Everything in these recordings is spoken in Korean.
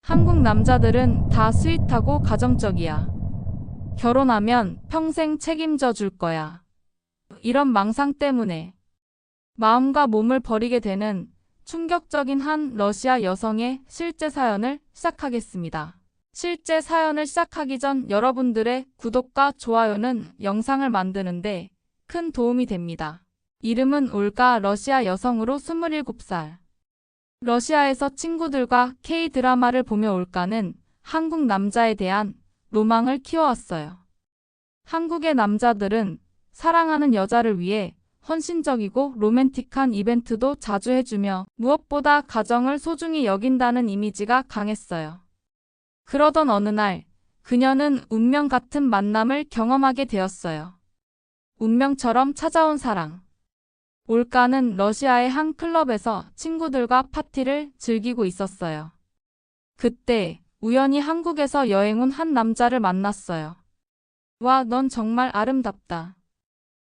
한국 남자들은 다 스윗하고 가정적이야. 결혼하면 평생 책임져 줄 거야. 이런 망상 때문에 마음과 몸을 버리게 되는 충격적인 한 러시아 여성의 실제 사연을 시작하겠습니다. 실제 사연을 시작하기 전 여러분들의 구독과 좋아요는 영상을 만드는데 큰 도움이 됩니다. 이름은 올가, 러시아 여성으로 27살. 러시아에서 친구들과 K-드라마를 보며 올가는 한국 남자에 대한 로망을 키워왔어요. 한국의 남자들은 사랑하는 여자를 위해 헌신적이고 로맨틱한 이벤트도 자주 해주며 무엇보다 가정을 소중히 여긴다는 이미지가 강했어요. 그러던 어느 날 그녀는 운명 같은 만남을 경험하게 되었어요. 운명처럼 찾아온 사랑. 올가는 러시아의 한 클럽에서 친구들과 파티를 즐기고 있었어요. 그때 우연히 한국에서 여행 온 한 남자를 만났어요. 와, 넌 정말 아름답다.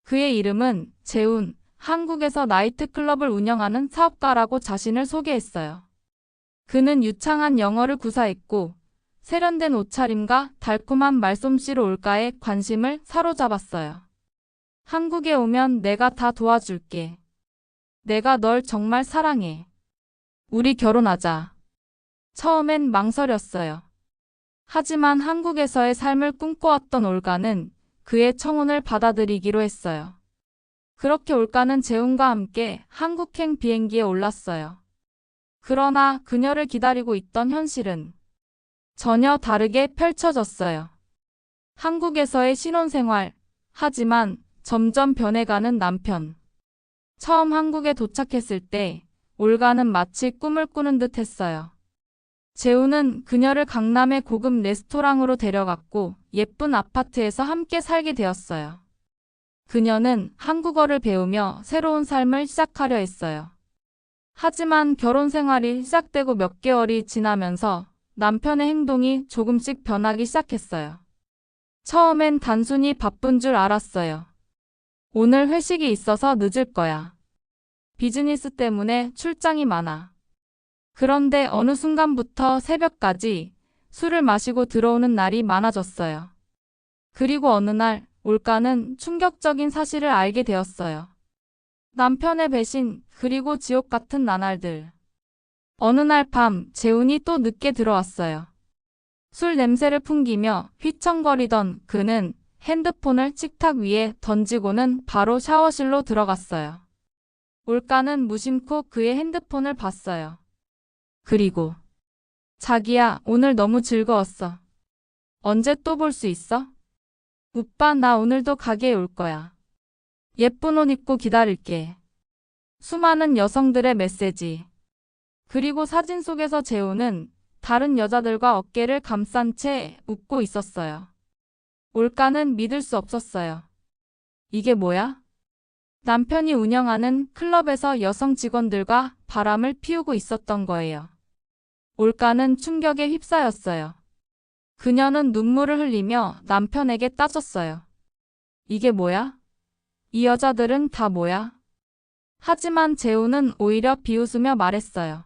그의 이름은 재훈, 한국에서 나이트클럽을 운영하는 사업가라고 자신을 소개했어요. 그는 유창한 영어를 구사했고 세련된 옷차림과 달콤한 말솜씨로 올가의 관심을 사로잡았어요. 한국에 오면 내가 다 도와줄게. 내가 널 정말 사랑해. 우리 결혼하자. 처음엔 망설였어요. 하지만 한국에서의 삶을 꿈꿔왔던 올가는 그의 청혼을 받아들이기로 했어요. 그렇게 올가는 재훈과 함께 한국행 비행기에 올랐어요. 그러나 그녀를 기다리고 있던 현실은 전혀 다르게 펼쳐졌어요. 한국에서의 신혼생활, 하지만 점점 변해가는 남편. 처음 한국에 도착했을 때 올가는 마치 꿈을 꾸는 듯 했어요. 재훈은 그녀를 강남의 고급 레스토랑으로 데려갔고 예쁜 아파트에서 함께 살게 되었어요. 그녀는 한국어를 배우며 새로운 삶을 시작하려 했어요. 하지만 결혼 생활이 시작되고 몇 개월이 지나면서 남편의 행동이 조금씩 변하기 시작했어요. 처음엔 단순히 바쁜 줄 알았어요. 오늘 회식이 있어서 늦을 거야. 비즈니스 때문에 출장이 많아. 그런데 어느 순간부터 새벽까지 술을 마시고 들어오는 날이 많아졌어요. 그리고 어느 날 올가는 충격적인 사실을 알게 되었어요. 남편의 배신, 그리고 지옥 같은 나날들. 어느 날 밤 재훈이 또 늦게 들어왔어요. 술 냄새를 풍기며 휘청거리던 그는 핸드폰을 식탁 위에 던지고는 바로 샤워실로 들어갔어요. 올가는 무심코 그의 핸드폰을 봤어요. 그리고 자기야, 오늘 너무 즐거웠어. 언제 또 볼 수 있어? 오빠, 나 오늘도 가게에 올 거야. 예쁜 옷 입고 기다릴게. 수많은 여성들의 메시지. 그리고 사진 속에서 재훈은 다른 여자들과 어깨를 감싼 채 웃고 있었어요. 올가는 믿을 수 없었어요. 이게 뭐야? 남편이 운영하는 클럽에서 여성 직원들과 바람을 피우고 있었던 거예요. 올가는 충격에 휩싸였어요. 그녀는 눈물을 흘리며 남편에게 따졌어요. 이게 뭐야? 이 여자들은 다 뭐야? 하지만 재훈은 오히려 비웃으며 말했어요.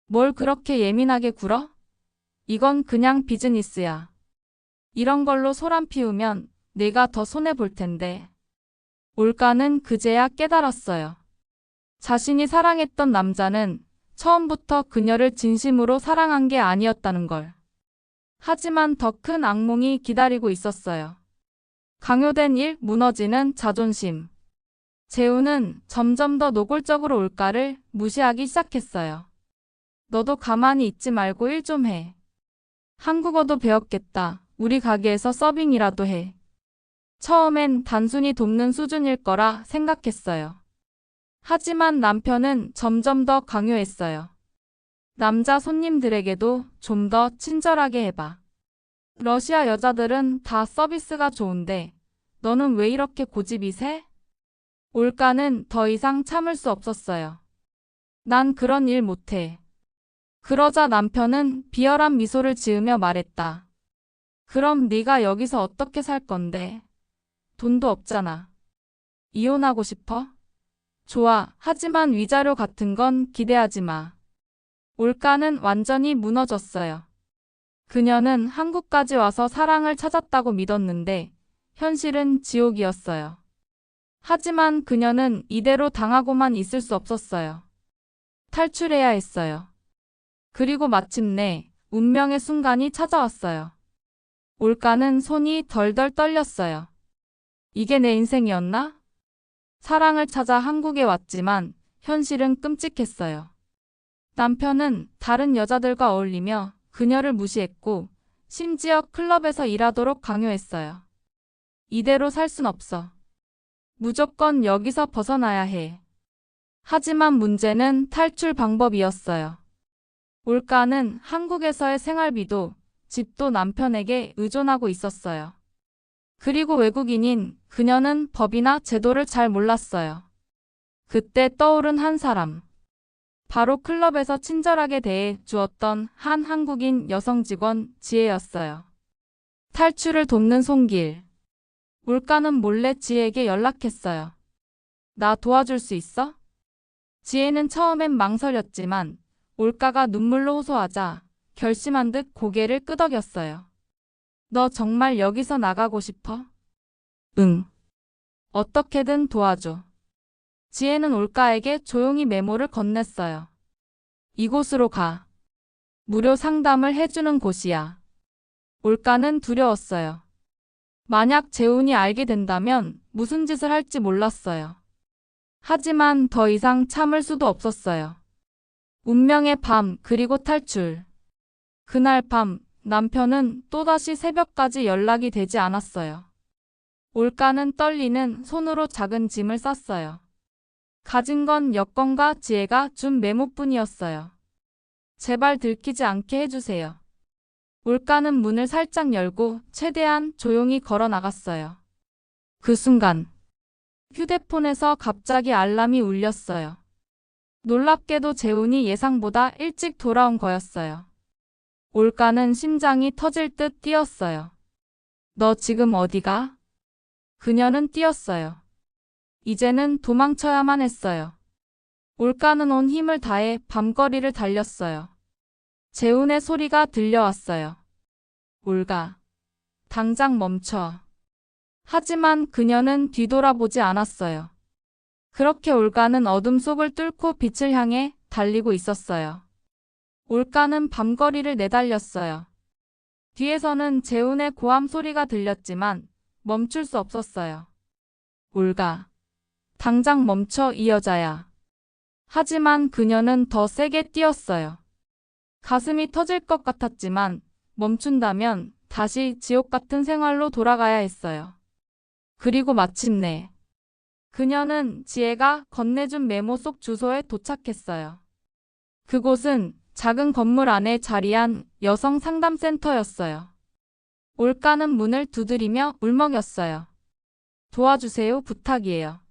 뭘 그렇게 예민하게 굴어? 이건 그냥 비즈니스야. 이런 걸로 소란 피우면 내가 더 손해볼 텐데. 올가는 그제야 깨달았어요. 자신이 사랑했던 남자는 처음부터 그녀를 진심으로 사랑한 게 아니었다는 걸. 하지만 더 큰 악몽이 기다리고 있었어요. 강요된 일, 무너지는 자존심. 재훈은 점점 더 노골적으로 올가를 무시하기 시작했어요. 너도 가만히 있지 말고 일 좀 해. 한국어도 배웠겠다. 우리 가게에서 서빙이라도 해. 처음엔 단순히 돕는 수준일 거라 생각했어요. 하지만 남편은 점점 더 강요했어요. 남자 손님들에게도 좀 더 친절하게 해봐. 러시아 여자들은 다 서비스가 좋은데 너는 왜 이렇게 고집이 세? 올가는 더 이상 참을 수 없었어요. 난 그런 일 못해. 그러자 남편은 비열한 미소를 지으며 말했다. 그럼 네가 여기서 어떻게 살 건데? 돈도 없잖아. 이혼하고 싶어? 좋아, 하지만 위자료 같은 건 기대하지 마. 올가는 완전히 무너졌어요. 그녀는 한국까지 와서 사랑을 찾았다고 믿었는데 현실은 지옥이었어요. 하지만 그녀는 이대로 당하고만 있을 수 없었어요. 탈출해야 했어요. 그리고 마침내 운명의 순간이 찾아왔어요. 올가는 손이 덜덜 떨렸어요. 이게 내 인생이었나? 사랑을 찾아 한국에 왔지만 현실은 끔찍했어요. 남편은 다른 여자들과 어울리며 그녀를 무시했고 심지어 클럽에서 일하도록 강요했어요. 이대로 살 순 없어. 무조건 여기서 벗어나야 해. 하지만 문제는 탈출 방법이었어요. 올가는 한국에서의 생활비도 집도 남편에게 의존하고 있었어요. 그리고 외국인인 그녀는 법이나 제도를 잘 몰랐어요. 그때 떠오른 한 사람. 바로 클럽에서 친절하게 대해 주었던 한 한국인 여성 직원 지혜였어요. 탈출을 돕는 손길. 올가는 몰래 지혜에게 연락했어요. 나 도와줄 수 있어? 지혜는 처음엔 망설였지만 올가가 눈물로 호소하자 결심한 듯 고개를 끄덕였어요. 너 정말 여기서 나가고 싶어? 응. 어떻게든 도와줘. 지혜는 올가에게 조용히 메모를 건넸어요. 이곳으로 가. 무료 상담을 해주는 곳이야. 올가는 두려웠어요. 만약 재훈이 알게 된다면 무슨 짓을 할지 몰랐어요. 하지만 더 이상 참을 수도 없었어요. 운명의 밤 그리고 탈출. 그날 밤 남편은 또다시 새벽까지 연락이 되지 않았어요. 올가는 떨리는 손으로 작은 짐을 쌌어요. 가진 건 여권과 지혜가 준 메모뿐이었어요. 제발 들키지 않게 해주세요. 올가는 문을 살짝 열고 최대한 조용히 걸어 나갔어요. 그 순간 휴대폰에서 갑자기 알람이 울렸어요. 놀랍게도 재훈이 예상보다 일찍 돌아온 거였어요. 올가는 심장이 터질 듯 뛰었어요. 너 지금 어디가? 그녀는 뛰었어요. 이제는 도망쳐야만 했어요. 올가는 온 힘을 다해 밤거리를 달렸어요. 재훈의 소리가 들려왔어요. 올가, 당장 멈춰. 하지만 그녀는 뒤돌아보지 않았어요. 그렇게 올가는 어둠 속을 뚫고 빛을 향해 달리고 있었어요. 올가는 밤거리를 내달렸어요. 뒤에서는 재훈의 고함 소리가 들렸지만 멈출 수 없었어요. 올가, 당장 멈춰 이 여자야. 하지만 그녀는 더 세게 뛰었어요. 가슴이 터질 것 같았지만 멈춘다면 다시 지옥 같은 생활로 돌아가야 했어요. 그리고 마침내 그녀는 지혜가 건네준 메모 속 주소에 도착했어요. 그곳은 작은 건물 안에 자리한 여성 상담센터였어요. 올가는 문을 두드리며 울먹였어요. 도와주세요, 부탁이에요.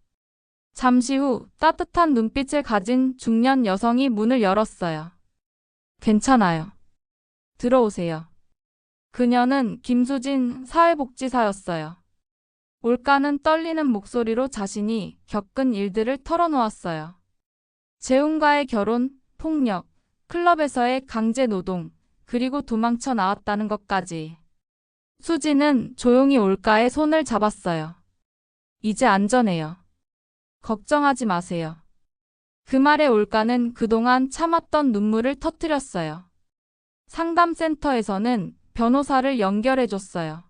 잠시 후 따뜻한 눈빛을 가진 중년 여성이 문을 열었어요. 괜찮아요. 들어오세요. 그녀는 김수진 사회복지사였어요. 올가는 떨리는 목소리로 자신이 겪은 일들을 털어놓았어요. 재훈과의 결혼, 폭력, 클럽에서의 강제 노동, 그리고 도망쳐 나왔다는 것까지. 수진은 조용히 올가의 손을 잡았어요. 이제 안전해요. 걱정하지 마세요. 그 말에 올가는 그동안 참았던 눈물을 터뜨렸어요. 상담센터에서는 변호사를 연결해줬어요.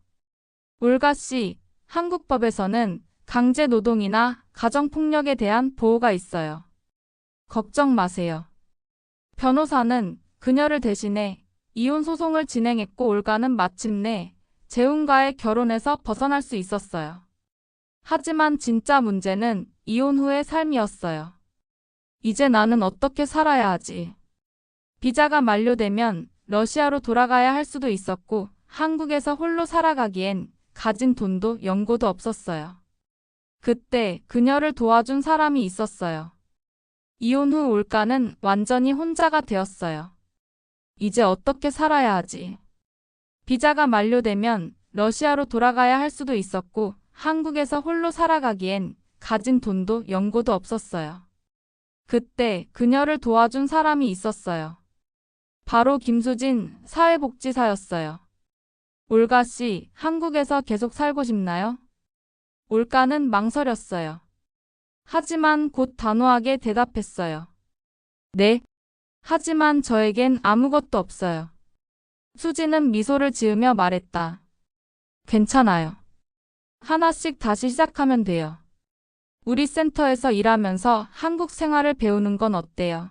올가 씨, 한국 법에서는 강제 노동이나 가정폭력에 대한 보호가 있어요. 걱정 마세요. 변호사는 그녀를 대신해 이혼 소송을 진행했고 올가는 마침내 재훈과의 결혼에서 벗어날 수 있었어요. 하지만 진짜 문제는 이혼 후의 삶이었어요. 이제 나는 어떻게 살아야 하지? 비자가 만료되면 러시아로 돌아가야 할 수도 있었고 한국에서 홀로 살아가기엔 가진 돈도 연고도 없었어요. 그때 그녀를 도와준 사람이 있었어요. 이혼 후 올가는 완전히 혼자가 되었어요. 이제 어떻게 살아야 하지? 비자가 만료되면 러시아로 돌아가야 할 수도 있었고 한국에서 홀로 살아가기엔 가진 돈도 연고도 없었어요. 그때 그녀를 도와준 사람이 있었어요. 바로 김수진 사회복지사였어요. 올가 씨, 한국에서 계속 살고 싶나요? 올가는 망설였어요. 하지만 곧 단호하게 대답했어요. 네. 하지만 저에겐 아무것도 없어요. 수지는 미소를 지으며 말했다. 괜찮아요. 하나씩 다시 시작하면 돼요. 우리 센터에서 일하면서 한국 생활을 배우는 건 어때요?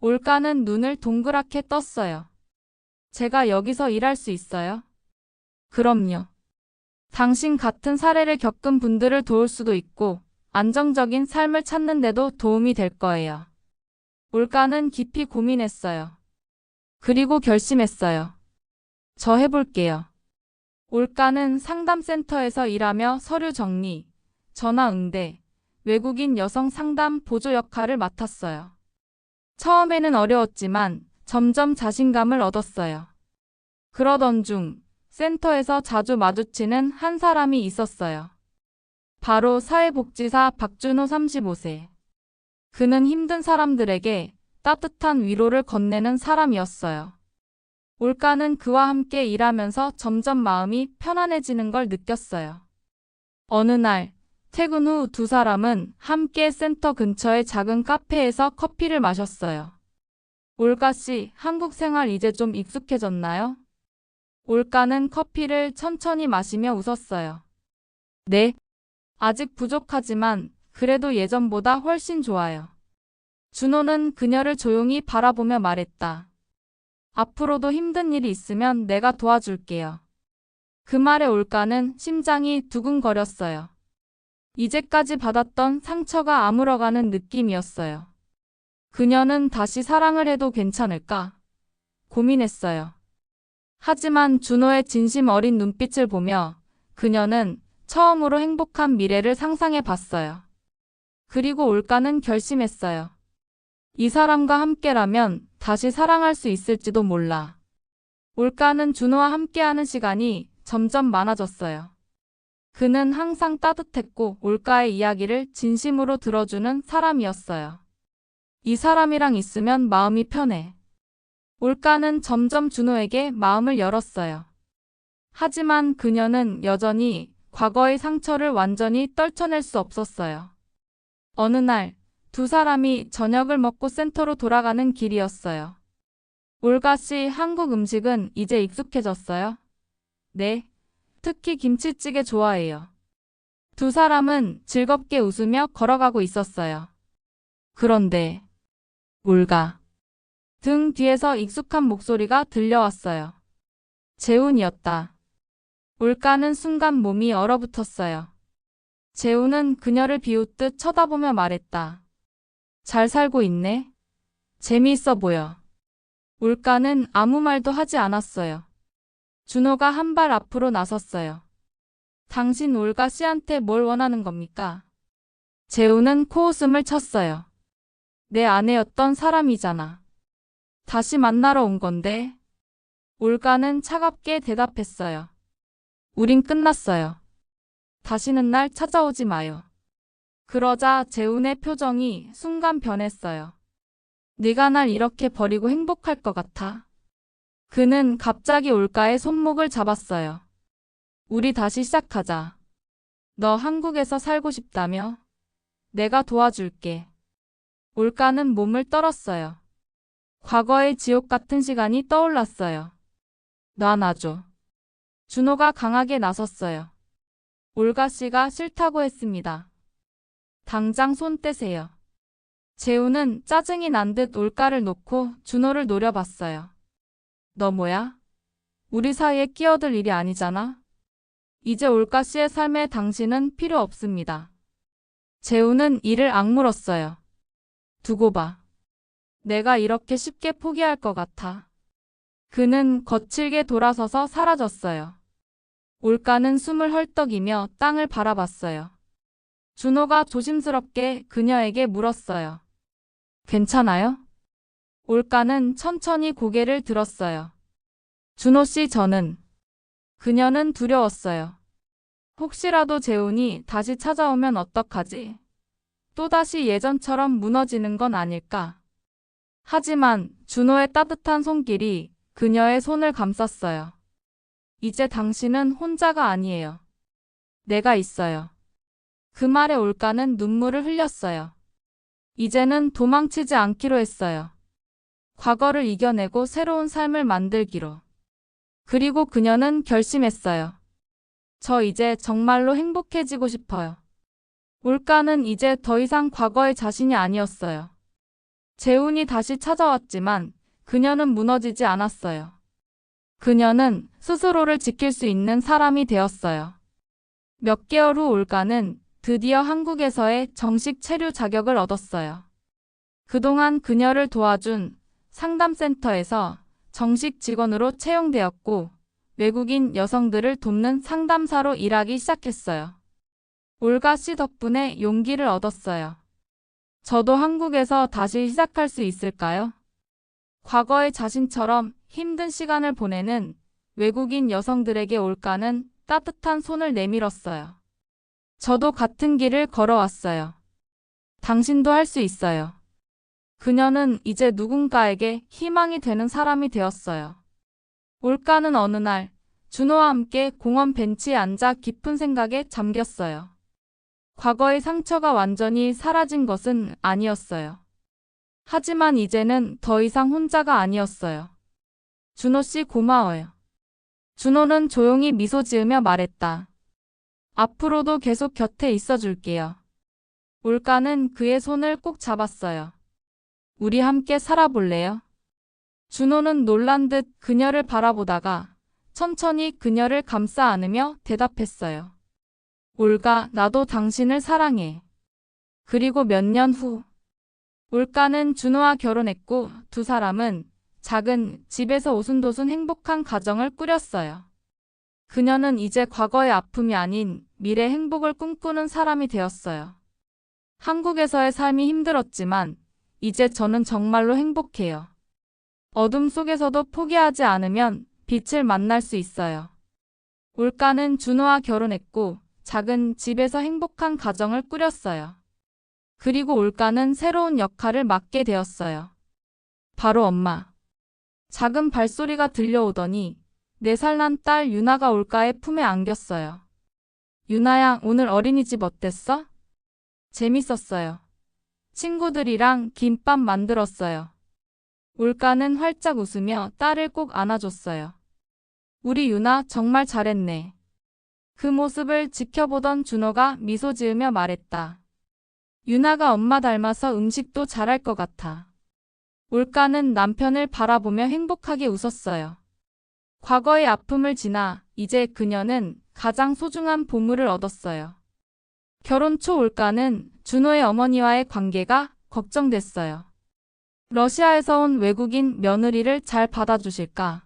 올가는 눈을 동그랗게 떴어요. 제가 여기서 일할 수 있어요? 그럼요. 당신 같은 사례를 겪은 분들을 도울 수도 있고 안정적인 삶을 찾는 데도 도움이 될 거예요. 올가는 깊이 고민했어요. 그리고 결심했어요. 저 해볼게요. 올가는 상담센터에서 일하며 서류 정리, 전화 응대, 외국인 여성 상담 보조 역할을 맡았어요. 처음에는 어려웠지만 점점 자신감을 얻었어요. 그러던 중 센터에서 자주 마주치는 한 사람이 있었어요. 바로 사회복지사 박준호 35세. 그는 힘든 사람들에게 따뜻한 위로를 건네는 사람이었어요. 올가는 그와 함께 일하면서 점점 마음이 편안해지는 걸 느꼈어요. 어느 날 퇴근 후 두 사람은 함께 센터 근처의 작은 카페에서 커피를 마셨어요. 올가 씨, 한국 생활 이제 좀 익숙해졌나요? 올가는 커피를 천천히 마시며 웃었어요. 네. 아직 부족하지만 그래도 예전보다 훨씬 좋아요. 준호는 그녀를 조용히 바라보며 말했다. 앞으로도 힘든 일이 있으면 내가 도와줄게요. 그 말에 올가는 심장이 두근거렸어요. 이제까지 받았던 상처가 아물어가는 느낌이었어요. 그녀는 다시 사랑을 해도 괜찮을까? 고민했어요. 하지만 준호의 진심 어린 눈빛을 보며 그녀는 처음으로 행복한 미래를 상상해 봤어요. 그리고 올가는 결심했어요. 이 사람과 함께라면 다시 사랑할 수 있을지도 몰라. 올가는 준호와 함께하는 시간이 점점 많아졌어요. 그는 항상 따뜻했고 올가의 이야기를 진심으로 들어주는 사람이었어요. 이 사람이랑 있으면 마음이 편해. 올가는 점점 준호에게 마음을 열었어요. 하지만 그녀는 여전히 과거의 상처를 완전히 떨쳐낼 수 없었어요. 어느 날 두 사람이 저녁을 먹고 센터로 돌아가는 길이었어요. 올가 씨, 한국 음식은 이제 익숙해졌어요? 네. 특히 김치찌개 좋아해요. 두 사람은 즐겁게 웃으며 걸어가고 있었어요. 그런데 올가 등 뒤에서 익숙한 목소리가 들려왔어요. 재훈이었다. 올가는 순간 몸이 얼어붙었어요. 재훈은 그녀를 비웃듯 쳐다보며 말했다. 잘 살고 있네. 재미있어 보여. 올가는 아무 말도 하지 않았어요. 준호가 한 발 앞으로 나섰어요. 당신 올가 씨한테 뭘 원하는 겁니까? 재훈은 코웃음을 쳤어요. 내 아내였던 사람이잖아. 다시 만나러 온 건데. 올가는 차갑게 대답했어요. 우린 끝났어요. 다시는 날 찾아오지 마요. 그러자 재훈의 표정이 순간 변했어요. 네가 날 이렇게 버리고 행복할 것 같아? 그는 갑자기 올가의 손목을 잡았어요. 우리 다시 시작하자. 너 한국에서 살고 싶다며? 내가 도와줄게. 올가는 몸을 떨었어요. 과거의 지옥 같은 시간이 떠올랐어요. 놔놔줘. 준호가 강하게 나섰어요. 올가 씨가 싫다고 했습니다. 당장 손 떼세요. 재훈은 짜증이 난 듯 올가를 놓고 준호를 노려봤어요. 너 뭐야? 우리 사이에 끼어들 일이 아니잖아. 이제 올가 씨의 삶에 당신은 필요 없습니다. 재훈은 이를 악물었어요. 두고 봐. 내가 이렇게 쉽게 포기할 것 같아. 그는 거칠게 돌아서서 사라졌어요. 올가는 숨을 헐떡이며 땅을 바라봤어요. 준호가 조심스럽게 그녀에게 물었어요. 괜찮아요? 올가는 천천히 고개를 들었어요. 준호 씨, 저는. 그녀는 두려웠어요. 혹시라도 재훈이 다시 찾아오면 어떡하지? 또다시 예전처럼 무너지는 건 아닐까? 하지만 준호의 따뜻한 손길이 그녀의 손을 감쌌어요. 이제 당신은 혼자가 아니에요. 내가 있어요. 그 말에 올가는 눈물을 흘렸어요. 이제는 도망치지 않기로 했어요. 과거를 이겨내고 새로운 삶을 만들기로. 그리고 그녀는 결심했어요. 저 이제 정말로 행복해지고 싶어요. 올가는 이제 더 이상 과거의 자신이 아니었어요. 재운이 다시 찾아왔지만 그녀는 무너지지 않았어요. 그녀는 스스로를 지킬 수 있는 사람이 되었어요. 몇 개월 후 올가는 드디어 한국에서의 정식 체류 자격을 얻었어요. 그동안 그녀를 도와준 상담센터에서 정식 직원으로 채용되었고 외국인 여성들을 돕는 상담사로 일하기 시작했어요. 올가 씨 덕분에 용기를 얻었어요. 저도 한국에서 다시 시작할 수 있을까요? 과거의 자신처럼 힘든 시간을 보내는 외국인 여성들에게 올가는 따뜻한 손을 내밀었어요. 저도 같은 길을 걸어왔어요. 당신도 할 수 있어요. 그녀는 이제 누군가에게 희망이 되는 사람이 되었어요. 올가는 어느 날 준호와 함께 공원 벤치에 앉아 깊은 생각에 잠겼어요. 과거의 상처가 완전히 사라진 것은 아니었어요. 하지만 이제는 더 이상 혼자가 아니었어요. 준호 씨 고마워요. 준호는 조용히 미소 지으며 말했다. 앞으로도 계속 곁에 있어 줄게요. 올가는 그의 손을 꼭 잡았어요. 우리 함께 살아볼래요? 준호는 놀란 듯 그녀를 바라보다가 천천히 그녀를 감싸 안으며 대답했어요. 올가, 나도 당신을 사랑해. 그리고 몇 년 후, 올가는 준호와 결혼했고 두 사람은 작은 집에서 오순도순 행복한 가정을 꾸렸어요. 그녀는 이제 과거의 아픔이 아닌 미래 행복을 꿈꾸는 사람이 되었어요. 한국에서의 삶이 힘들었지만 이제 저는 정말로 행복해요. 어둠 속에서도 포기하지 않으면 빛을 만날 수 있어요. 올가는 준호와 결혼했고 작은 집에서 행복한 가정을 꾸렸어요. 그리고 올가는 새로운 역할을 맡게 되었어요. 바로 엄마. 작은 발소리가 들려오더니 4살 난 딸 유나가 올가의 품에 안겼어요. 유나야, 오늘 어린이집 어땠어? 재밌었어요. 친구들이랑 김밥 만들었어요. 올가는 활짝 웃으며 딸을 꼭 안아줬어요. 우리 유나 정말 잘했네. 그 모습을 지켜보던 준호가 미소 지으며 말했다. 유나가 엄마 닮아서 음식도 잘할 것 같아. 올가는 남편을 바라보며 행복하게 웃었어요. 과거의 아픔을 지나 이제 그녀는 가장 소중한 보물을 얻었어요. 결혼 초 올가는 준호의 어머니와의 관계가 걱정됐어요. 러시아에서 온 외국인 며느리를 잘 받아주실까?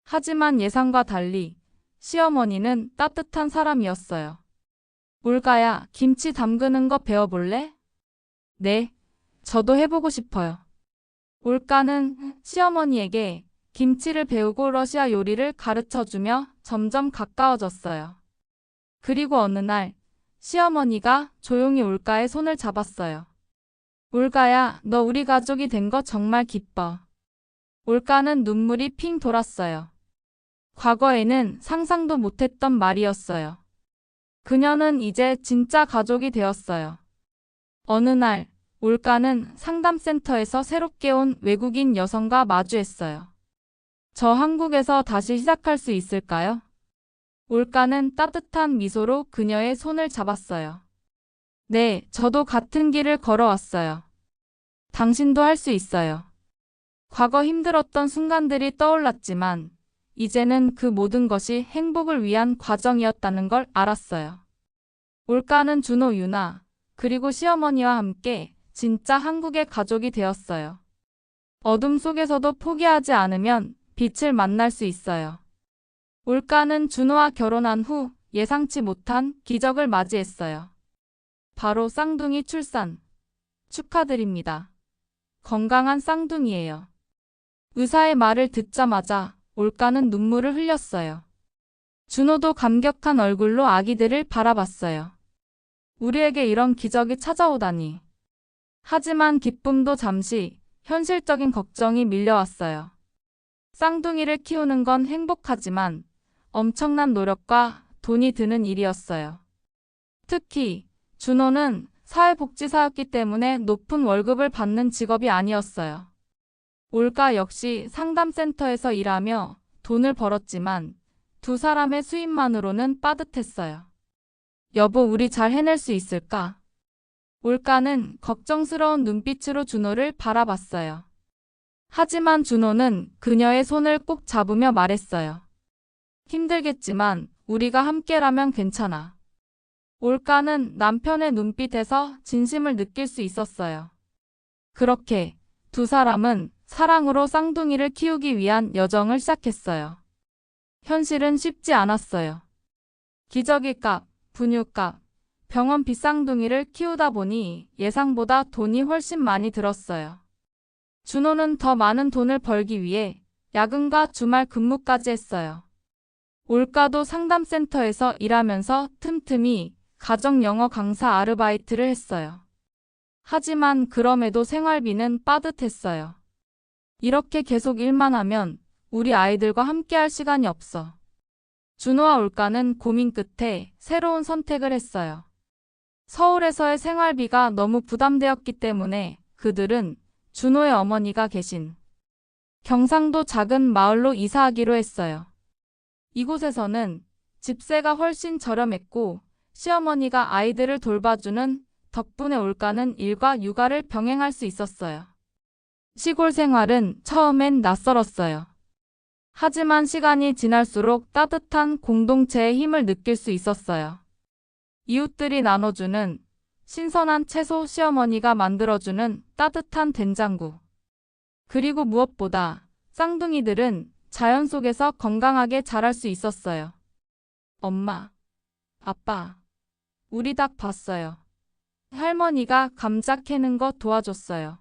하지만 예상과 달리 시어머니는 따뜻한 사람이었어요. 올가야, 김치 담그는 거 배워볼래? 네, 저도 해보고 싶어요. 올가는 시어머니에게 김치를 배우고 러시아 요리를 가르쳐주며 점점 가까워졌어요. 그리고 어느 날 시어머니가 조용히 올가의 손을 잡았어요. 올가야, 너 우리 가족이 된 거 정말 기뻐. 올가는 눈물이 핑 돌았어요. 과거에는 상상도 못했던 말이었어요. 그녀는 이제 진짜 가족이 되었어요. 어느 날 올가는 상담센터에서 새롭게 온 외국인 여성과 마주했어요. 저 한국에서 다시 시작할 수 있을까요? 올가는 따뜻한 미소로 그녀의 손을 잡았어요. 네, 저도 같은 길을 걸어왔어요. 당신도 할 수 있어요. 과거 힘들었던 순간들이 떠올랐지만 이제는 그 모든 것이 행복을 위한 과정이었다는 걸 알았어요. 올가는 준호, 유나, 그리고 시어머니와 함께 진짜 한국의 가족이 되었어요. 어둠 속에서도 포기하지 않으면 빛을 만날 수 있어요. 올가는 준호와 결혼한 후 예상치 못한 기적을 맞이했어요. 바로 쌍둥이 출산. 축하드립니다. 건강한 쌍둥이예요. 의사의 말을 듣자마자 올가는 눈물을 흘렸어요. 준호도 감격한 얼굴로 아기들을 바라봤어요. 우리에게 이런 기적이 찾아오다니. 하지만 기쁨도 잠시, 현실적인 걱정이 밀려왔어요. 쌍둥이를 키우는 건 행복하지만 엄청난 노력과 돈이 드는 일이었어요. 특히 준호는 사회복지사였기 때문에 높은 월급을 받는 직업이 아니었어요. 올가 역시 상담센터에서 일하며 돈을 벌었지만 두 사람의 수입만으로는 빠듯했어요. 여보, 우리 잘 해낼 수 있을까? 올가는 걱정스러운 눈빛으로 준호를 바라봤어요. 하지만 준호는 그녀의 손을 꼭 잡으며 말했어요. 힘들겠지만 우리가 함께라면 괜찮아. 올가는 남편의 눈빛에서 진심을 느낄 수 있었어요. 그렇게 두 사람은 사랑으로 쌍둥이를 키우기 위한 여정을 시작했어요. 현실은 쉽지 않았어요. 기저귀값, 분유값, 병원비 쌍둥이를 키우다 보니 예상보다 돈이 훨씬 많이 들었어요. 준호는 더 많은 돈을 벌기 위해 야근과 주말 근무까지 했어요. 올가도 상담센터에서 일하면서 틈틈이 가정 영어 강사 아르바이트를 했어요. 하지만 그럼에도 생활비는 빠듯했어요. 이렇게 계속 일만 하면 우리 아이들과 함께할 시간이 없어. 준호와 올가는 고민 끝에 새로운 선택을 했어요. 서울에서의 생활비가 너무 부담되었기 때문에 그들은 준호의 어머니가 계신 경상도 작은 마을로 이사하기로 했어요. 이곳에서는 집세가 훨씬 저렴했고 시어머니가 아이들을 돌봐주는 덕분에 올가는 일과 육아를 병행할 수 있었어요. 시골 생활은 처음엔 낯설었어요. 하지만 시간이 지날수록 따뜻한 공동체의 힘을 느낄 수 있었어요. 이웃들이 나눠주는 신선한 채소, 시어머니가 만들어주는 따뜻한 된장국. 그리고 무엇보다 쌍둥이들은 자연 속에서 건강하게 자랄 수 있었어요. 엄마, 아빠, 우리 닭 봤어요. 할머니가 감자 캐는 거 도와줬어요.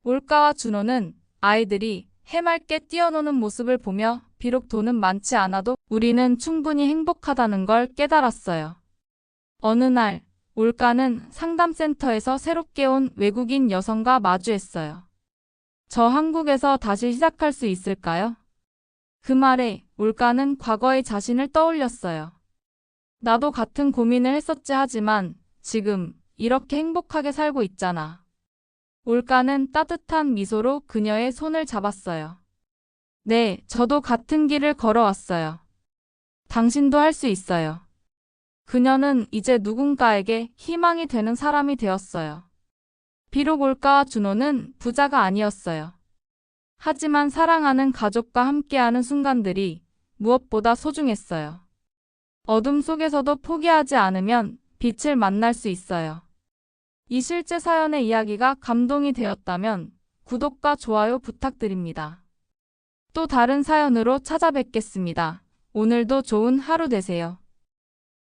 올가와 준호는 아이들이 해맑게 뛰어노는 모습을 보며 비록 돈은 많지 않아도 우리는 충분히 행복하다는 걸 깨달았어요. 어느 날 올가는 상담센터에서 새롭게 온 외국인 여성과 마주했어요. 저 한국에서 다시 시작할 수 있을까요? 그 말에 올가는 과거의 자신을 떠올렸어요. 나도 같은 고민을 했었지 하지만 지금 이렇게 행복하게 살고 있잖아. 올가는 따뜻한 미소로 그녀의 손을 잡았어요. 네, 저도 같은 길을 걸어왔어요. 당신도 할 수 있어요. 그녀는 이제 누군가에게 희망이 되는 사람이 되었어요. 비록 올가와 준호는 부자가 아니었어요. 하지만 사랑하는 가족과 함께하는 순간들이 무엇보다 소중했어요. 어둠 속에서도 포기하지 않으면 빛을 만날 수 있어요. 이 실제 사연의 이야기가 감동이 되었다면 구독과 좋아요 부탁드립니다. 또 다른 사연으로 찾아뵙겠습니다. 오늘도 좋은 하루 되세요.